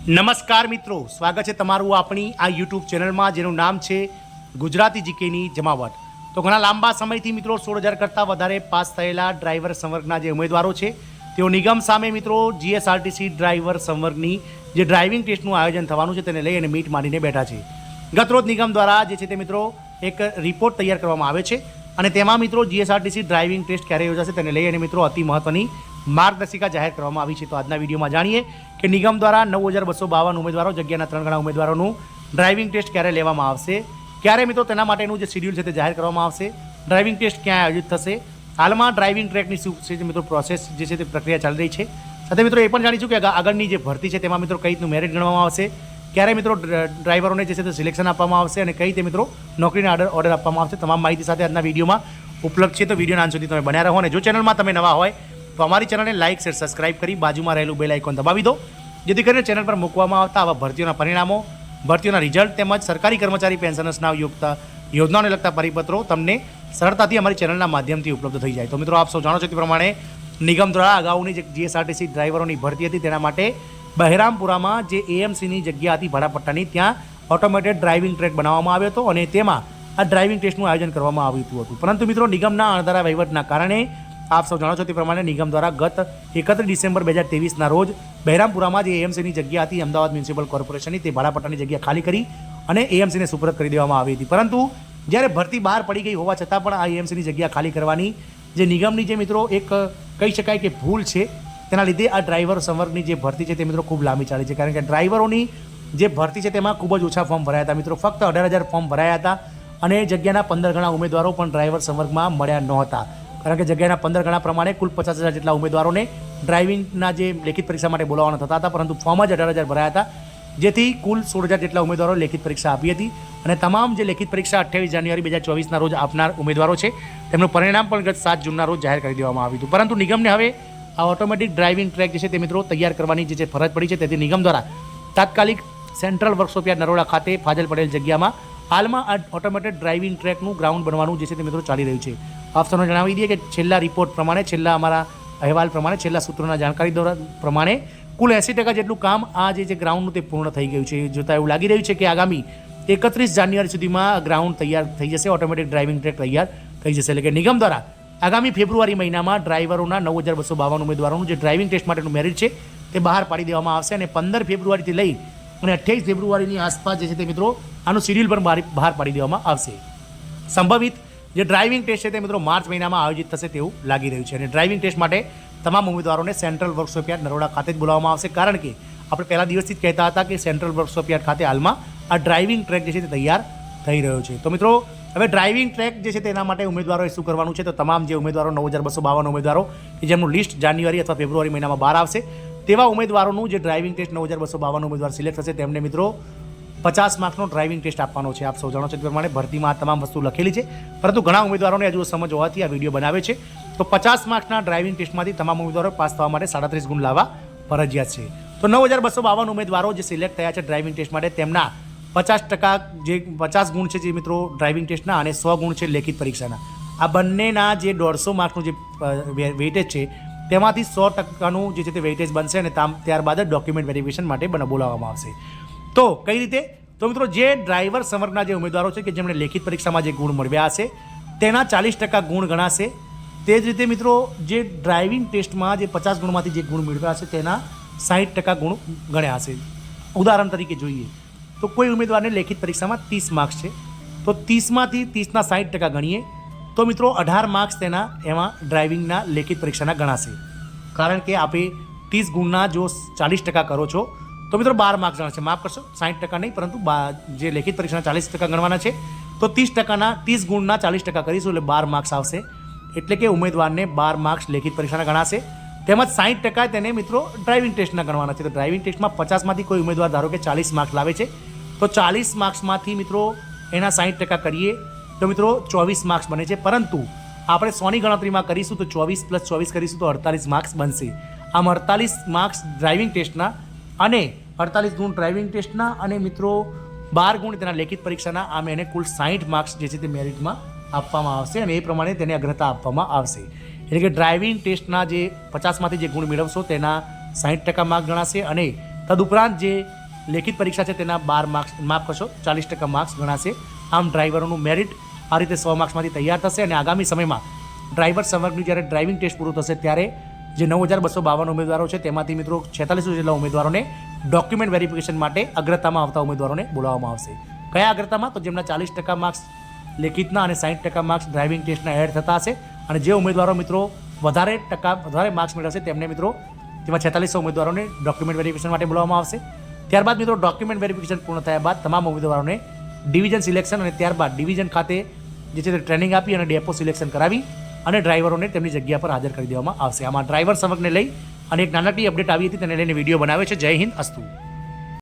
નમસ્કાર મિત્રો, સ્વાગત છે તમારું આપણી આ યુટ્યુબ ચેનલમાં જેનું નામ છે ગુજરાતી જીકેની જમાવટ। તો ઘણા લાંબા સમયથી મિત્રો 16,000 કરતાં વધારે પાસ થયેલા ડ્રાઈવર સંવર્ગના જે ઉમેદવારો છે તેઓ નિગમ સામે મિત્રો જીએસઆરટીસી ડ્રાઈવર સંવર્ગની જે ડ્રાઇવિંગ ટેસ્ટનું આયોજન થવાનું છે તેને લઈ અને મીટ માંડીને બેઠા છે। ગતરોજ નિગમ દ્વારા જે છે તે મિત્રો એક રિપોર્ટ તૈયાર કરવામાં આવે છે અને તેમાં મિત્રો જીએસઆરટીસી ડ્રાઇવિંગ ટેસ્ટ ક્યારે યોજાશે તેને લઈ અને મિત્રો અતિ મહત્વની માર્ગદર્શિકા જાહેર કરવામાં આવી છે। તો આજના વિડીયોમાં જાણીએ કે નિગમ દ્વારા 9,252 ઉમેદવારો જગ્યાના 3 ગણા ઉમેદવારોનું ડ્રાઇવિંગ ટેસ્ટ ક્યારે લેવામાં આવશે, ક્યારે મિત્રો તેના માટેનું જે શેડ્યુલ છે તે જાહેર કરવામાં આવશે, ડ્રાઇવિંગ ટેસ્ટ ક્યાં આયોજિત થશે, હાલમાં ડ્રાઇવિંગ ટ્રેકની શું છે મિત્રો પ્રોસેસ જે છે તે પ્રક્રિયા ચાલી રહી છે। સાથે મિત્રો એ પણ જાણીશું કે આગળની જે ભરતી છે તેમાં મિત્રો કઈ રીતનું મેરિટ ગણવામાં આવશે, ક્યારે મિત્રો ડ્રાઈવરોને જે છે તે સિલેક્શન આપવામાં આવશે અને કઈ રીતે મિત્રો નોકરીના ઓર્ડર આપવામાં આવશે। તમામ માહિતી સાથે આજના વિડીયોમાં ઉપલબ્ધ છે, તો વિડીયોના અંત સુધી તમે બન્યા રહો અને જો ચેનલમાં તમે નવા હોય તો અમારી ચેનલને લાઇક શેર સબસ્ક્રાઇબ કરી બાજુમાં રહેલું બેલ આઇકોન દબાવી દો, જેથી કરીને ચેનલ પર મૂકવામાં આવતા આવા ભરતીઓના પરિણામો, ભરતીઓના રિઝલ્ટ તેમજ સરકારી કર્મચારી પેન્શનર્સના યોજનાઓને લગતા પરિપત્રો તમને સરળતાથી અમારી ચેનલના માધ્યમથી ઉપલબ્ધ થઈ જાય। તો મિત્રો આપ સૌ જાણો છો તે પ્રમાણે નિગમ દ્વારા અગાઉની જે જીએસઆરટીસી ડ્રાઈવરોની ભરતી હતી તેના માટે બહેરામપુરામાં જે એએમસીની જગ્યા હતી ભાડાપટ્ટાની ત્યાં ઓટોમેટેડ ડ્રાઇવિંગ ટ્રેક બનાવવામાં આવ્યો હતો અને તેમાં આ ડ્રાઇવિંગ ટેસ્ટનું આયોજન કરવામાં આવ્યું હતું, પરંતુ મિત્રો નિગમના અણધારા વહીવટના કારણે આપ સૌ જાણો છો તે પ્રમાણે નિગમ દ્વારા ગત 31 ડિસેમ્બર 2023ના રોજ બહેરામપુરામાં જે એએમસીની જગ્યા હતી અમદાવાદ મ્યુનિસિપલ કોર્પોરેશનની તે ભાડાપટ્ટાની જગ્યા ખાલી કરી અને એએમસીને સુપરત કરી દેવામાં આવી હતી, પરંતુ જ્યારે ભરતી બહાર પડી ગઈ હોવા છતાં પણ આ એએમસીની જગ્યા ખાલી કરવાની જે નિગમની જે મિત્રો એક કહી શકાય કે ભૂલ છે તેના લીધે આ ડ્રાઈવર સંવર્ગની જે ભરતી છે તે મિત્રો ખૂબ લાંબી ચાલી છે, કારણ કે ડ્રાઈવરોની જે ભરતી છે તેમાં ખૂબ જ ઓછા ફોર્મ ભરાયા હતા મિત્રો, ફક્ત 18,000 ફોર્મ ભરાયા હતા અને જગ્યાના 15 ગણા ઉમેદવારો પણ ડ્રાઈવર સંવર્ગમાં મળ્યા નહોતા, કારણ કે જગ્યાના 15 ગણા પ્રમાણે કુલ 50,000 જેટલા ઉમેદવારોને ડ્રાઇવિંગના જે લેખિત પરીક્ષા માટે બોલાવવાના થતા હતા, પરંતુ ફોર્મ જ 18,000 ભરાયા હતા, જેથી કુલ 16,000 જેટલા ઉમેદવારો લેખિત પરીક્ષા આપી હતી અને તમામ જે લેખિત પરીક્ષા 28 જાન્યુઆરી 2024ના રોજ આપનાર ઉમેદવારો છે તેમનું પરિણામ પણ ગત 7 જૂનના રોજ જાહેર કરી દેવામાં આવ્યું હતું, પરંતુ નિગમને હવે આ ઓટોમેટિક ડ્રાઇવિંગ ટ્રેક જે છે તે મિત્રો તૈયાર કરવાની જે ફરજ પડી છે, તેથી નિગમ દ્વારા તાત્કાલિક સેન્ટ્રલ વર્કશોપ યાર્ડ નરોડા ખાતે ફાજલ પટેલ જગ્યામાં હાલમાં આ ઓટોમેટેડ ડ્રાઇવિંગ ટ્રેકનું ગ્રાઉન્ડ બનવાનું જે છે તે મિત્રો ચાલી રહ્યું છે। આપ સૌને જણાવી દઈએ કે છેલ્લા રિપોર્ટ પ્રમાણે, છેલ્લા અમારા અહેવાલ પ્રમાણે, છેલ્લા સૂત્રોના જાણકારી પ્રમાણે કુલ 80% જેટલું કામ આ જે ગ્રાઉન્ડનું તે પૂર્ણ થઈ ગયું છે। જોતાં એવું લાગી રહ્યું છે કે આગામી 31 જાન્યુઆરી સુધીમાં ગ્રાઉન્ડ તૈયાર થઈ જશે, ઓટોમેટિક ડ્રાઇવિંગ ટ્રેક તૈયાર થઈ જશે, એટલે કે નિગમ દ્વારા આગામી ફેબ્રુઆરી મહિનામાં ડ્રાઈવરોના 9,252 ઉમેદવારોનું જે ડ્રાઇવિંગ ટેસ્ટ માટેનું મેરિટ છે તે બહાર પાડી દેવામાં આવશે અને 15 ફેબ્રુઆરીથી લઈ અને 28 ફેબ્રુઆરીની આસપાસ જે છે તે મિત્રો આનું શેડ્યુલ પણ બહાર પાડી દેવામાં આવશે। સંભવિત જે ડ્રાઇવિંગ ટેસ્ટ છે તે મિત્રો માર્ચ મહિનામાં આયોજિત થશે તેવું લાગી રહ્યું છે અને ડ્રાઇવિંગ ટેસ્ટ માટે તમામ ઉમેદવારોને સેન્ટ્રલ વર્કશોપ યાર્ડ નરોડા ખાતે જ બોલાવવામાં આવશે, કારણ કે આપણે પહેલા દિવસથી જ કહેતા હતા કે સેન્ટ્રલ વર્કશોપ યાર્ડ ખાતે હાલમાં આ ડ્રાઇવિંગ ટ્રેક જે છે તે તૈયાર થઈ રહ્યો છે। તો મિત્રો હવે ડ્રાઇવિંગ ટ્રેક જે છે તેના માટે ઉમેદવારોએ શું કરવાનું છે, તો તમામ જે ઉમેદવારો 9,252 ઉમેદવારો કે જેમનું લિસ્ટ જાન્યુઆરી અથવા ફેબ્રુઆરી મહિનામાં બહાર આવશે તેવા ઉમેદવારોનું જે ડ્રાઇવિંગ ટેસ્ટ 9,252 ઉમેદવાર સિલેક્ટ થશે તેમને મિત્રો 50 માર્ક્સનો ડ્રાઇવિંગ ટેસ્ટ આપવાનો છે। આપ સૌ જાણો છો તે પ્રમાણે ભરતીમાં આ તમામ વસ્તુ લખેલી છે, પરંતુ ઘણા ઉમેદવારોને હજુ સમજ હોવાથી આ વિડીયો બનાવે છે। તો 50 માર્ક્સના ડ્રાઇવિંગ ટેસ્ટમાંથી તમામ ઉમેદવારો પાસ થવા માટે 37 ગુણ લાવવા ફરજિયાત છે। તો 9,252 ઉમેદવારો જે સિલેક્ટ થયા છે ડ્રાઇવિંગ ટેસ્ટ માટે તેમના 50% જે 50 ગુણ છે જે મિત્રો ડ્રાઇવિંગ ટેસ્ટના અને 100 ગુણ છે લેખિત પરીક્ષાના, આ બંનેના જે 150 માર્ક્સનું જે વેઇટેજ છે તેમાંથી 100%નું જે છે તે વેઇટેજ બનશે અને ત્યારબાદ જ ડોક્યુમેન્ટ વેરિફિકેશન માટે બોલાવવામાં આવશે। તો કઈ રીતે, તો મિત્રો જે ડ્રાઈવર સંવર્ગના જે ઉમેદવારો છે કે જેમણે લેખિત પરીક્ષામાં જે ગુણ મેળવ્યા હશે તેના 40% ગુણ ગણાશે, તે જ રીતે મિત્રો જે ડ્રાઇવિંગ ટેસ્ટમાં જે 50 ગુણમાંથી જે ગુણ મેળવ્યા હશે તેના 60% ગુણ ગણ્યા હશે। ઉદાહરણ તરીકે જોઈએ તો કોઈ ઉમેદવારને લેખિત પરીક્ષામાં 30 માર્ક્સ છે, તો 30માંથી 30ના 60% ગણીએ તો મિત્રો 18 માર્ક્સ તેના એમાં ડ્રાઇવિંગના લેખિત પરીક્ષાના ગણાશે, કારણ કે આપે 30 ગુણના જો 40% કરો છો તો મિત્રો 12 માર્ક્સ ગણાશે, માફ કરશો 60% નહીં, પરંતુ જે લેખિત પરીક્ષાના 40% ગણવાના છે તો 30 ગુણના 40% કરીશું એટલે 12 માર્ક્સ આવશે, એટલે કે ઉમેદવારને 12 માર્ક્સ લેખિત પરીક્ષાના ગણાશે, તેમજ 60% તેને મિત્રો ડ્રાઇવિંગ ટેસ્ટના ગણવાના છે। તો ડ્રાઇવિંગ ટેસ્ટમાં 50માંથી કોઈ ઉમેદવાર ધારો કે 40 માર્ક્સ લાવે છે તો 40 માર્ક્સમાંથી મિત્રો એના 60% કરીએ તો મિત્રો 24 માર્ક્સ બને છે, પરંતુ આપણે 100ની ગણતરીમાં કરીશું તો 24 + 24 કરીશું તો 48 માર્ક્સ બનશે। આમ 48 માર્ક્સ ડ્રાઇવિંગ ટેસ્ટના અને 48 ગુણ ડ્રાઇવિંગ ટેસ્ટના અને મિત્રો 12 ગુણ તેના લેખિત પરીક્ષાના, આમ એને કુલ 60 માર્ક્સ જે છે તે મેરિટમાં આપવામાં આવશે અને એ પ્રમાણે તેને અગ્રતા આપવામાં આવશે। એટલે કે ડ્રાઇવિંગ ટેસ્ટના જે 50માંથી જે ગુણ મેળવશો તેના 60% માર્ક ગણાશે અને તદુપરાંત જે લેખિત પરીક્ષા છે તેના 12 માર્ક્સ, માફ કરશો 40% માર્ક્સ ગણાશે. આમ ડ્રાઈવરોનું મેરિટ આ રીતે 100 માર્ક્સમાંથી તૈયાર થશે અને આગામી સમયમાં ડ્રાઈવર સંવર્ગની જ્યારે ડ્રાઇવિંગ ટેસ્ટ પૂરું થશે ત્યારે જે 9,252 ઉમેદવારો છે તેમાંથી મિત્રો 46 જેટલા ઉમેદવારોને ડોક્યુમેન્ટ વેરિફિકેશન માટે અગ્રતામાં આવતા ઉમેદવારોને બોલાવવામાં આવશે. કયા અગ્રતામાં? તો જેમના 40% માર્ક્સ લેખિતના અને 60% માર્ક્સ ડ્રાઇવિંગ ટેસ્ટના એડ થતા હશે અને જે ઉમેદવારો મિત્રો વધારે માર્ક્સ મેળવશે તેમને મિત્રો તેમાં 46 ઉમેદવારોને ડોક્યુમેન્ટ વેરિફિકેશન માટે બોલાવવામાં આવશે. ત્યારબાદ મિત્રો ડોક્યુમેન્ટ વેરિફિકેશન પૂર્ણ થયા બાદ તમામ ઉમેદવારોને ડિવિઝન સિલેક્શન અને ત્યારબાદ ડિવિઝન ખાતે જે છે તે ટ્રેનિંગ આપી અને ડેપો સિલેક્શન કરાવી અને ડ્રાઈવરોને તેમની જગ્યા પર હાજર કરી દેવામાં આવશે. આમાં ડ્રાઈવર સંવર્ગને લઈ અને એક નાનકડી અપડેટ આવી હતી તેને લઈને વિડીયો બનાવ્યો છે. જય હિન્દ, અસ્તુ.